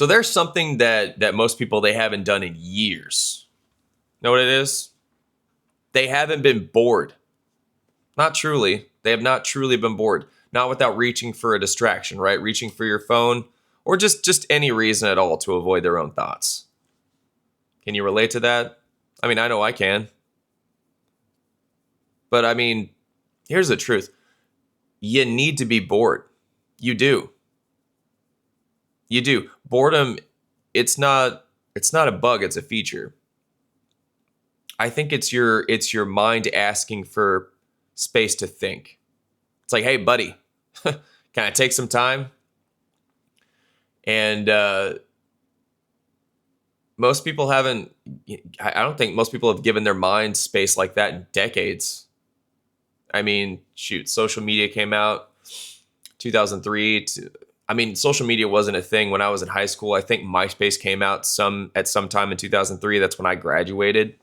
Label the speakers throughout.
Speaker 1: So there's something that most people, they haven't done in years. Know what it is? They haven't been bored. Not truly. They have not truly been bored. Not without reaching for a distraction, right? Reaching for your phone or just any reason at all to avoid their own thoughts. Can you relate to that? I mean, I know I can. But I mean, here's the truth. You need to be bored. You do. You do. Boredom, it's not a bug, it's a feature. I think it's your mind asking for space to think. It's like, hey, buddy, can I take some time? And most people haven't. I don't think most people have given their mind space like that in decades. I mean, shoot, social media came out 2003. I mean, social media wasn't a thing when I was in high school. I think MySpace came out at some time in 2003. That's when I graduated.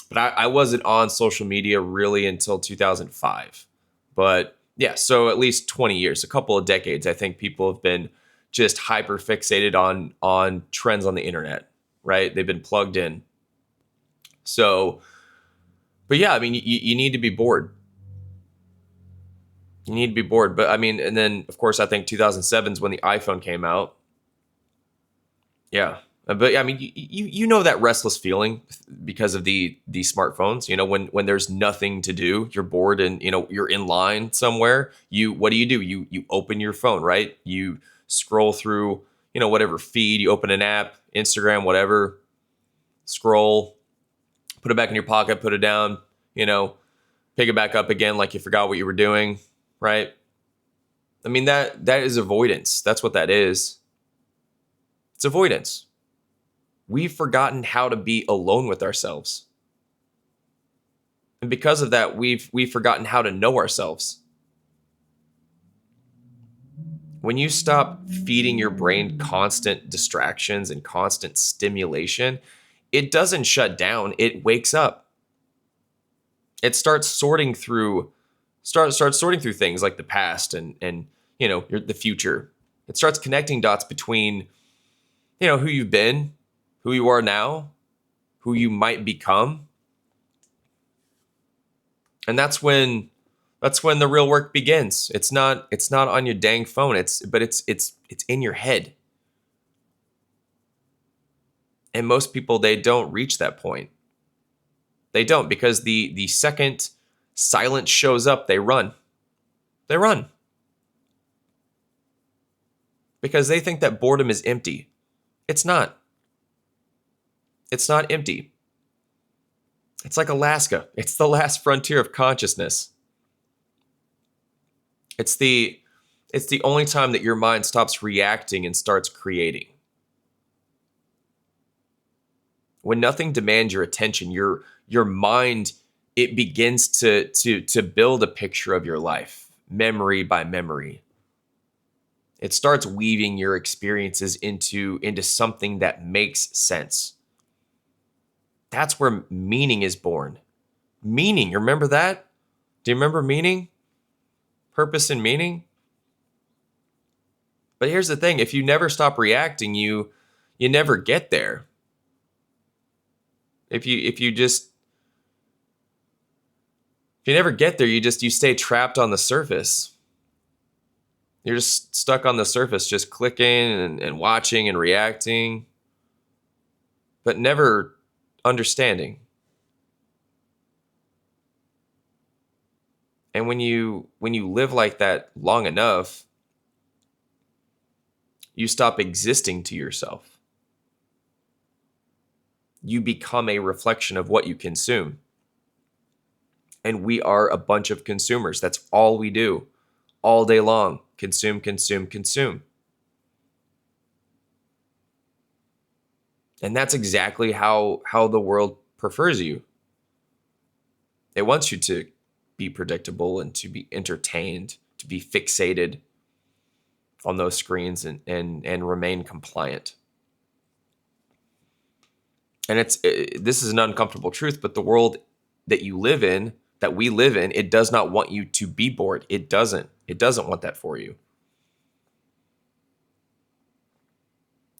Speaker 1: But I wasn't on social media really until 2005. But yeah, so at least 20 years, a couple of decades, I think people have been just hyper fixated on trends on the internet, right? They've been plugged in. So, but yeah, I mean, you need to be bored. You need to be bored. But I mean, and then of course, I think 2007 is when the iPhone came out. Yeah. But I mean, you know that restless feeling because of the smartphones. You know, when there's nothing to do, you're bored, and you know you're in line somewhere. What do? You open your phone, right? You scroll through, whatever feed. You open an app, Instagram, whatever. Scroll, put it back in your pocket, put it down. Pick it back up again, like you forgot what you were doing, right? I mean that is avoidance. That's what that is. It's avoidance. We've forgotten how to be alone with ourselves. And because of that, we've forgotten how to know ourselves. When you stop feeding your brain constant distractions and constant stimulation, it doesn't shut down, it wakes up. It starts sorting through things like the past and the future. It starts connecting dots between who you've been, who you are now, who you might become. And that's when the real work begins. It's not on your dang phone. It's in your head. And most people, they don't reach that point. They don't, because the second silence shows up, they run. They run. Because they think that boredom is empty. It's not. It's not empty. It's like Alaska. It's the last frontier of consciousness. It's the only time that your mind stops reacting and starts creating. When nothing demands your attention, your mind, it begins to build a picture of your life, memory by memory. It starts weaving your experiences into something that makes sense. That's where meaning is born. Meaning, remember that? Do you remember meaning? Purpose and meaning? But here's the thing, if you never stop reacting, you never get there. If you never get there, you stay trapped on the surface. You're just stuck on the surface, just clicking and watching and reacting, but never understanding. And when you live like that long enough, you stop existing to yourself. You become a reflection of what you consume. And we are a bunch of consumers. That's all we do all day long. Consume, consume, consume. And that's exactly how the world prefers you. It wants you to be predictable and to be entertained, to be fixated on those screens and remain compliant. And this is an uncomfortable truth, but the world that we live in, it does not want you to be bored. It doesn't want that for you.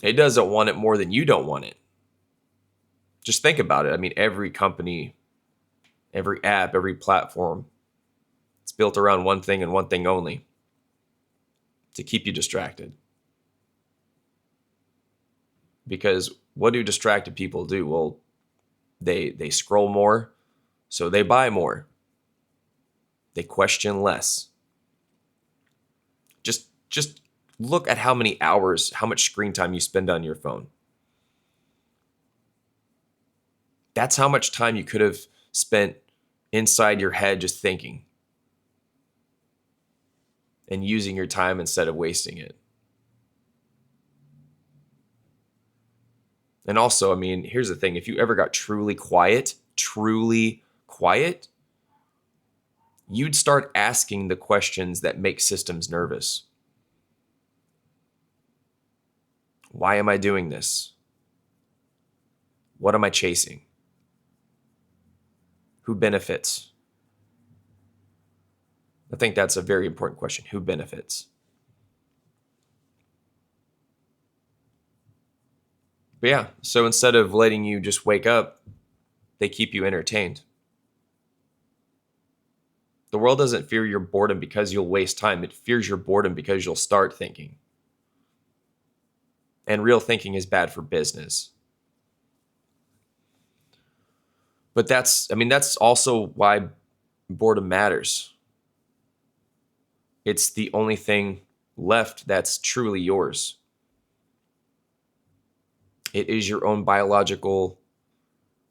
Speaker 1: It doesn't want it more than you don't want it. Just think about it. I mean, every company, every app, every platform, it's built around one thing and one thing only: to keep you distracted. Because what do distracted people do? Well, they scroll more, so they buy more. They question less. Just look at how many hours, how much screen time you spend on your phone. That's how much time you could have spent inside your head just thinking and using your time instead of wasting it. And also, I mean, here's the thing. If you ever got truly quiet, you'd start asking the questions that make systems nervous. Why am I doing this? What am I chasing? Who benefits? I think that's a very important question. Who benefits? But yeah, so instead of letting you just wake up, they keep you entertained. The world doesn't fear your boredom because you'll waste time. It fears your boredom because you'll start thinking. And real thinking is bad for business. But that's also why boredom matters. It's the only thing left that's truly yours. It is your own biological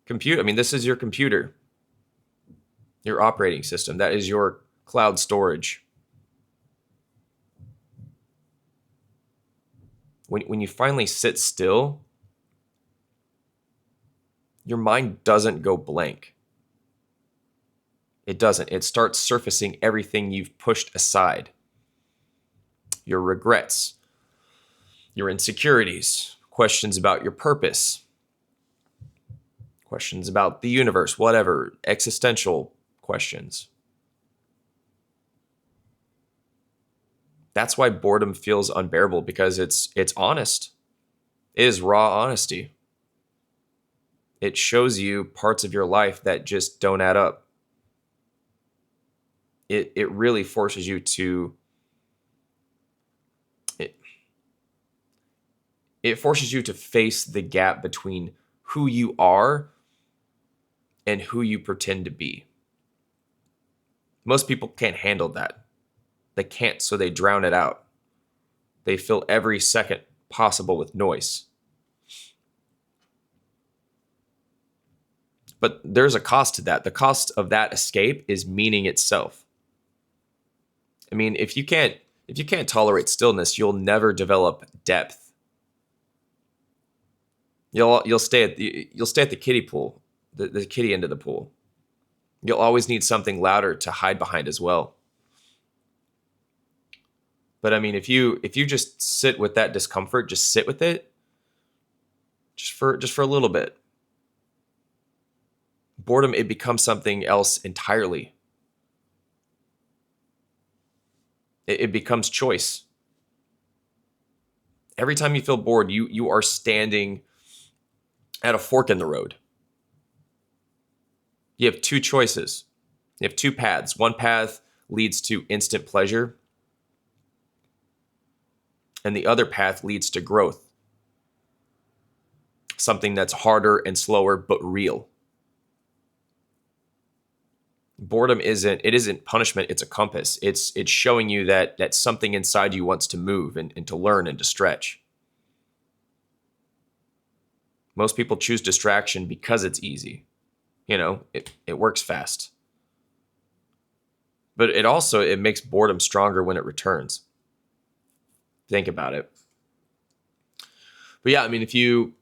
Speaker 1: computer. I mean, this is your computer, your operating system. That is your cloud storage. When you finally sit still, your mind doesn't go blank. It doesn't. It starts surfacing everything you've pushed aside. Your regrets, your insecurities, questions about your purpose, questions about the universe, whatever, existential questions. That's why boredom feels unbearable, because it's honest. It is raw honesty. It shows you parts of your life that just don't add up. It really forces you to it forces you to face the gap between who you are and who you pretend to be. Most people can't handle that. They can't, so they drown it out. They fill every second possible with noise. But there's a cost to that. The cost of that escape is meaning itself. I mean, if you can't tolerate stillness, you'll never develop depth. You'll stay at the kiddie pool, the kiddie end of the pool. You'll always need something louder to hide behind as well. But I mean, if you just sit with that discomfort, just sit with it, just for a little bit. Boredom, it becomes something else entirely. It becomes choice. Every time you feel bored, you are standing at a fork in the road. You have two choices. You have two paths. One path leads to instant pleasure, and the other path leads to growth. Something that's harder and slower, but real. Boredom isn't punishment, it's a compass. It's showing you that something inside you wants to move and to learn and to stretch. Most people choose distraction because it's easy. It works fast. But it makes boredom stronger when it returns. Think about it. But yeah, I mean, you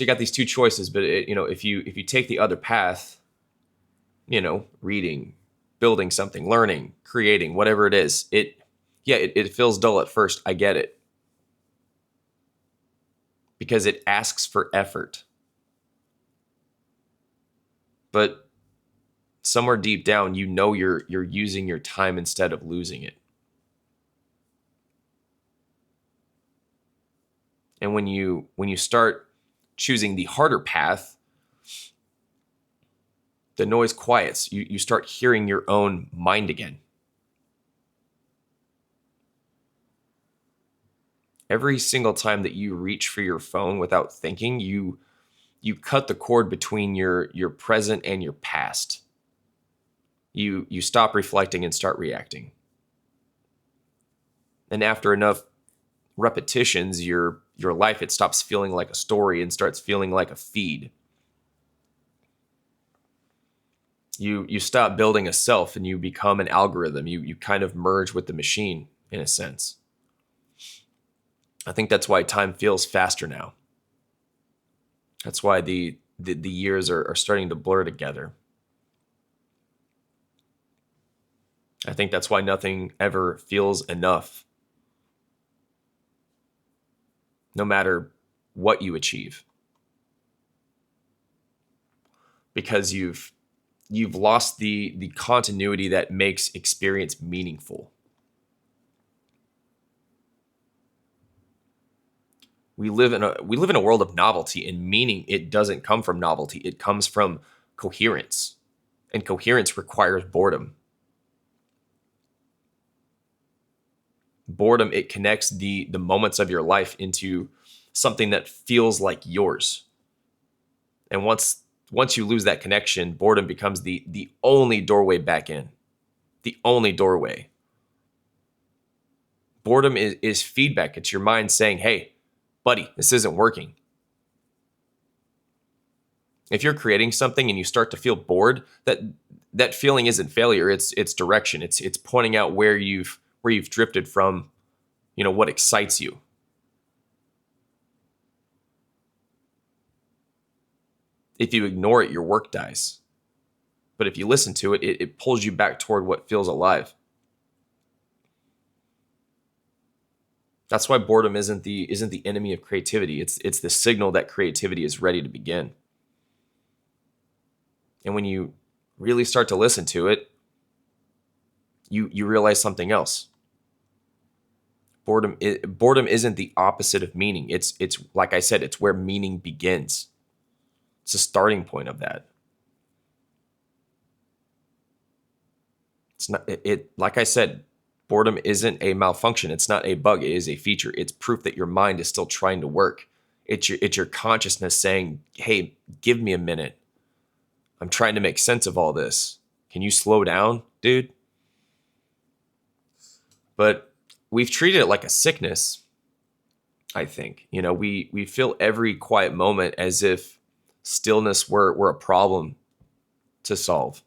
Speaker 1: got these two choices, but if you take the other path, reading, building something, learning, creating, whatever it is, it feels dull at first. I get it. Because it asks for effort. But somewhere deep down, you're using your time instead of losing it. And when you start choosing the harder path, the noise quiets. You start hearing your own mind again. Every single time that you reach for your phone without thinking, you cut the cord between your present and your past. You stop reflecting and start reacting. And after enough repetitions, your life, it stops feeling like a story and starts feeling like a feed. You stop building a self and you become an algorithm. You kind of merge with the machine in a sense. I think that's why time feels faster now. That's why the years are starting to blur together. I think that's why nothing ever feels enough, no matter what you achieve. Because you've lost the continuity that makes experience meaningful. We live in a world of novelty, and meaning, it doesn't come from novelty. It comes from coherence. And coherence requires boredom. Boredom, it connects the moments of your life into something that feels like yours. And once you lose that connection, boredom becomes the only doorway back in. The only doorway. Boredom is feedback. It's your mind saying, hey, buddy, this isn't working. If you're creating something and you start to feel bored, that feeling isn't failure. It's direction. It's pointing out where you've drifted from, what excites you. If you ignore it, your work dies. But if you listen to it, it pulls you back toward what feels alive. That's why boredom isn't the enemy of creativity. It's the signal that creativity is ready to begin. And when you really start to listen to it, you realize something else. Boredom isn't the opposite of meaning. It's like I said, it's where meaning begins. It's the starting point of that. It's not it like I said, boredom isn't a malfunction. It's not a bug. It is a feature. It's proof that your mind is still trying to work. It's your consciousness saying, "Hey, give me a minute. I'm trying to make sense of all this. Can you slow down, dude?" But we've treated it like a sickness, I think. We feel every quiet moment as if stillness were a problem to solve.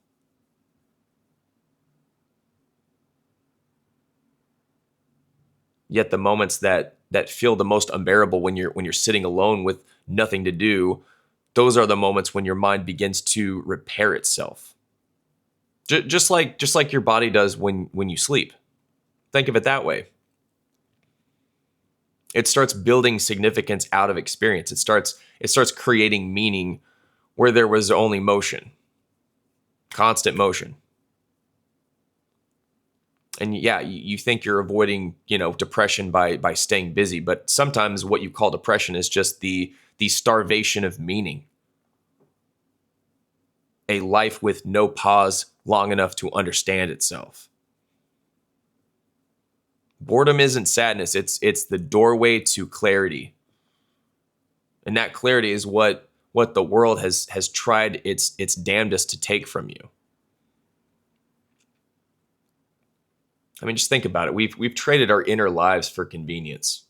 Speaker 1: Yet the moments that feel the most unbearable when you're sitting alone with nothing to do, those are the moments when your mind begins to repair itself. Just like your body does when you sleep. Think of it that way. It starts building significance out of experience. It starts creating meaning where there was only motion, constant motion. And yeah, you think you're avoiding, depression by staying busy, but sometimes what you call depression is just the starvation of meaning. A life with no pause long enough to understand itself. Boredom isn't sadness, it's the doorway to clarity. And that clarity is what the world has tried its damnedest to take from you. I mean, just think about it. We've traded our inner lives for convenience.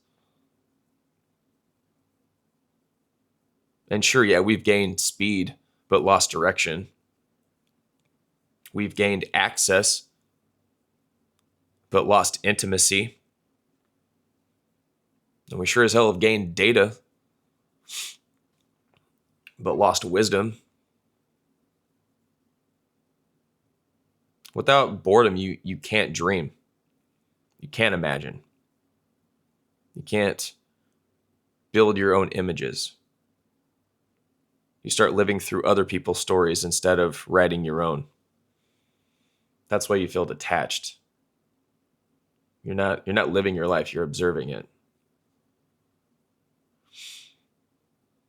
Speaker 1: And sure, yeah, we've gained speed, but lost direction. We've gained access, but lost intimacy. And we sure as hell have gained data, but lost wisdom. Without boredom, you can't dream. You can't imagine. You can't build your own images. You start living through other people's stories instead of writing your own. That's why you feel detached. You're not living your life, you're observing it.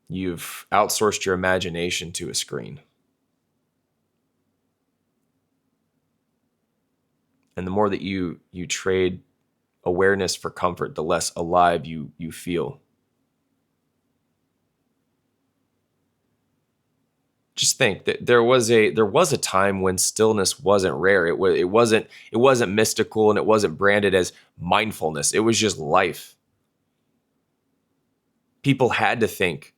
Speaker 1: You've outsourced your imagination to a screen. And the more that you trade awareness for comfort, the less alive you feel. Just think that there was a time when stillness wasn't rare. It wasn't mystical, and it wasn't branded as mindfulness. It was just life. People had to think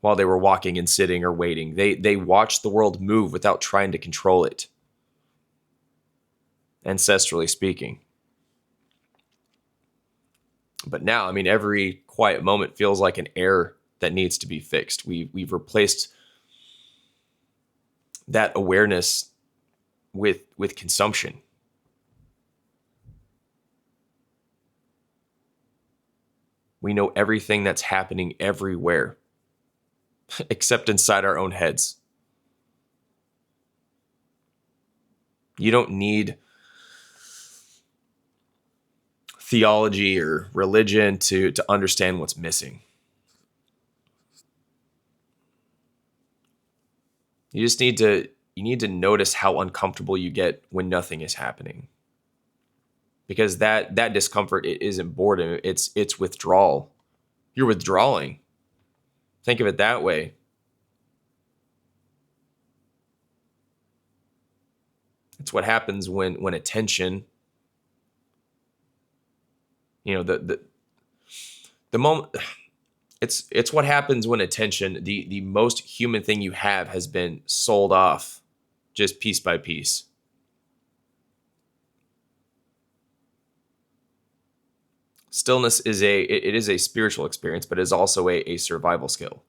Speaker 1: while they were walking and sitting or waiting. They watched the world move without trying to control it, ancestrally speaking. But now, I mean, every quiet moment feels like an error that needs to be fixed. We've replaced that awareness with consumption. We know everything that's happening everywhere, except inside our own heads. You don't need theology or religion to understand what's missing. You just need to notice how uncomfortable you get when nothing is happening. Because that discomfort, it isn't boredom, it's withdrawal. You're withdrawing. Think of it that way. It's what happens when attention, the moment, it's what happens when attention, the most human thing you have, has been sold off just piece by piece. Stillness is a spiritual experience, but is also a survival skill.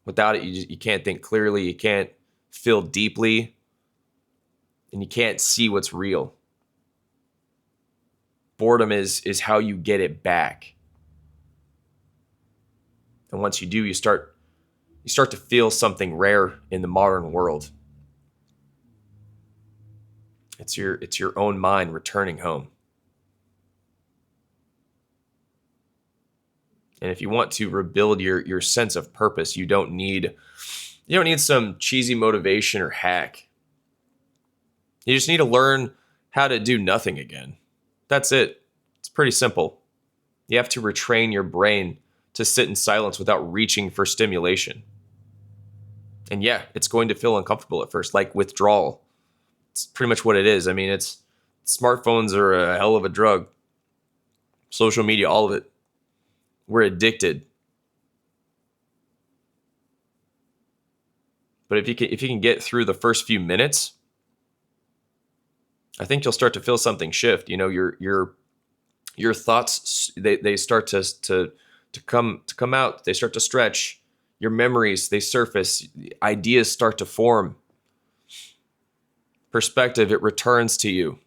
Speaker 1: Without it, you can't think clearly, you can't feel deeply, and you can't see what's real. Boredom is how you get it back. And once you do, you start to feel something rare in the modern world. It's your own mind returning home. And if you want to rebuild your sense of purpose, you don't need some cheesy motivation or hack. You just need to learn how to do nothing again. That's it. It's pretty simple. You have to retrain your brain to sit in silence without reaching for stimulation. And yeah, it's going to feel uncomfortable at first, like withdrawal. It's pretty much what it is. I mean, smartphones are a hell of a drug. Social media, all of it. We're addicted. But if you can get through the first few minutes, I think you'll start to feel something shift. Your thoughts, they start to come out. They start to stretch. Your memories, they surface. Ideas start to form. Perspective, it returns to you.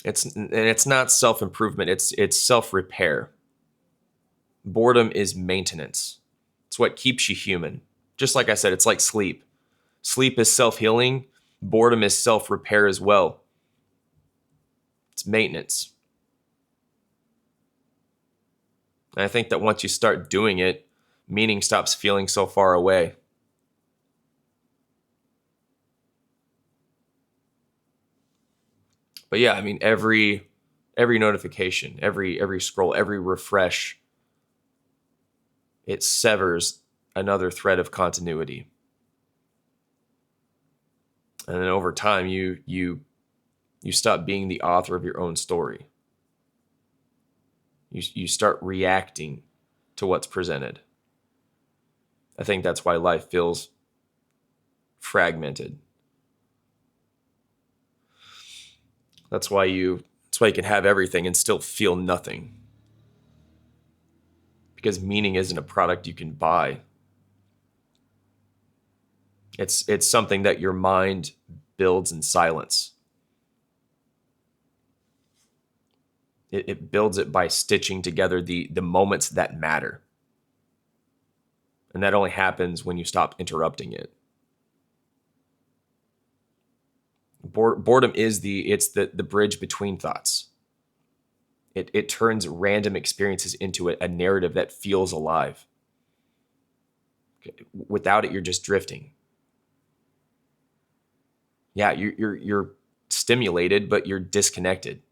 Speaker 1: It's not self-improvement. It's self-repair. Boredom is maintenance. It's what keeps you human. Just like I said, it's like sleep. Sleep is self-healing. Boredom is self-repair as well. It's maintenance. And I think that once you start doing it, meaning stops feeling so far away. But yeah, I mean, every notification, every scroll, every refresh, it severs another thread of continuity. And then over time, you stop being the author of your own story. You start reacting to what's presented. I think that's why life feels fragmented. That's why you can have everything and still feel nothing. Because meaning isn't a product you can buy. It's something that your mind builds in silence. It builds it by stitching together the moments that matter. And that only happens when you stop interrupting it. Boredom is the bridge between thoughts. It turns random experiences into a narrative that feels alive. Without it, you're just drifting. Yeah, you're stimulated, but you're disconnected.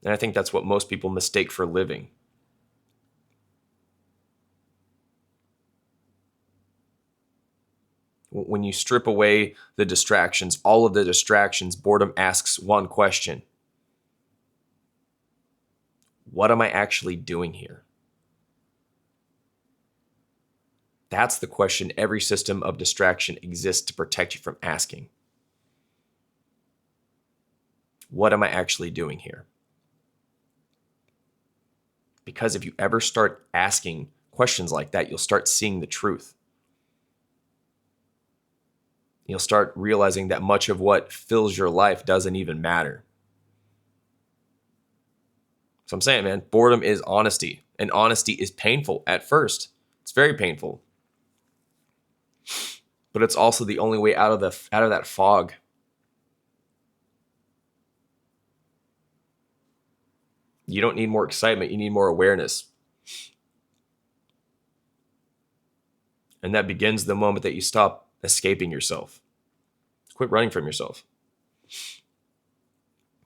Speaker 1: And I think that's what most people mistake for living. When you strip away the distractions, all of the distractions, boredom asks one question: what am I actually doing here? That's the question every system of distraction exists to protect you from asking. What am I actually doing here? Because if you ever start asking questions like that, you'll start seeing the truth. You'll start realizing that much of what fills your life doesn't even matter. So I'm saying, man, boredom is honesty, and honesty is painful at first. It's very painful. But it's also the only way out of that fog. You don't need more excitement, you need more awareness. And that begins the moment that you stop escaping yourself. Quit running from yourself.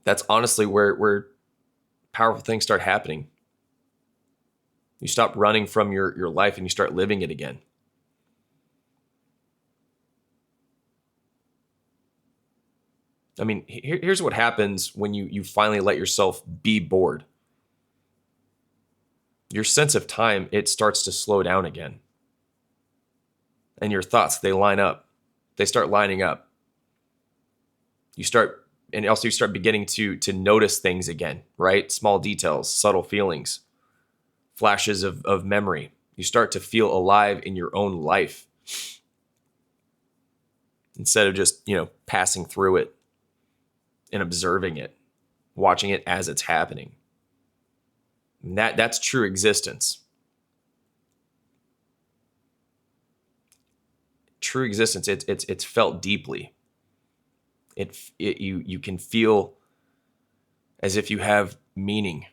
Speaker 1: That's honestly where powerful things start happening. You stop running from your life and you start living it again. I mean, here's what happens when you finally let yourself be bored. Your sense of time, it starts to slow down again. And your thoughts, they line up. They start lining up. You start beginning to notice things again, right? Small details, subtle feelings, flashes of memory. You start to feel alive in your own life instead of just, passing through it and observing it, watching it as it's happening. And that's true existence. True existence, it's felt deeply. You can feel as if you have meaning.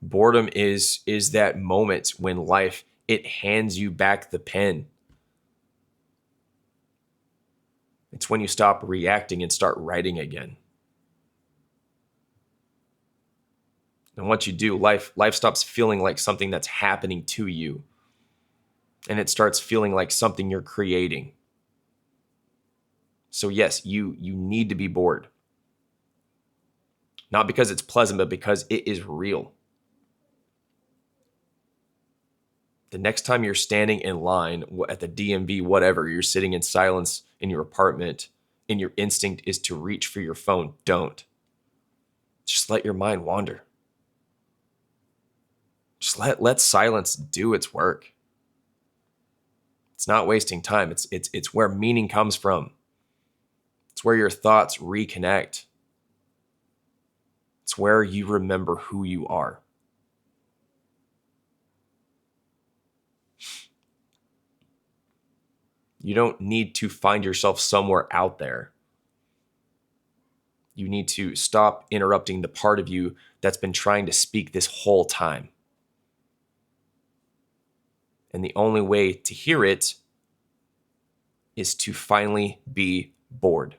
Speaker 1: Boredom is that moment when life, it hands you back the pen. It's when you stop reacting and start writing again. And once you do, life stops feeling like something that's happening to you. And it starts feeling like something you're creating. So yes, you need to be bored. Not because it's pleasant, but because it is real. The next time you're standing in line at the DMV, whatever, you're sitting in silence in your apartment and your instinct is to reach for your phone, don't. Just let your mind wander. Just let silence do its work. It's not wasting time. It's where meaning comes from. It's where your thoughts reconnect. It's where you remember who you are. You don't need to find yourself somewhere out there. You need to stop interrupting the part of you that's been trying to speak this whole time. And the only way to hear it is to finally be bored.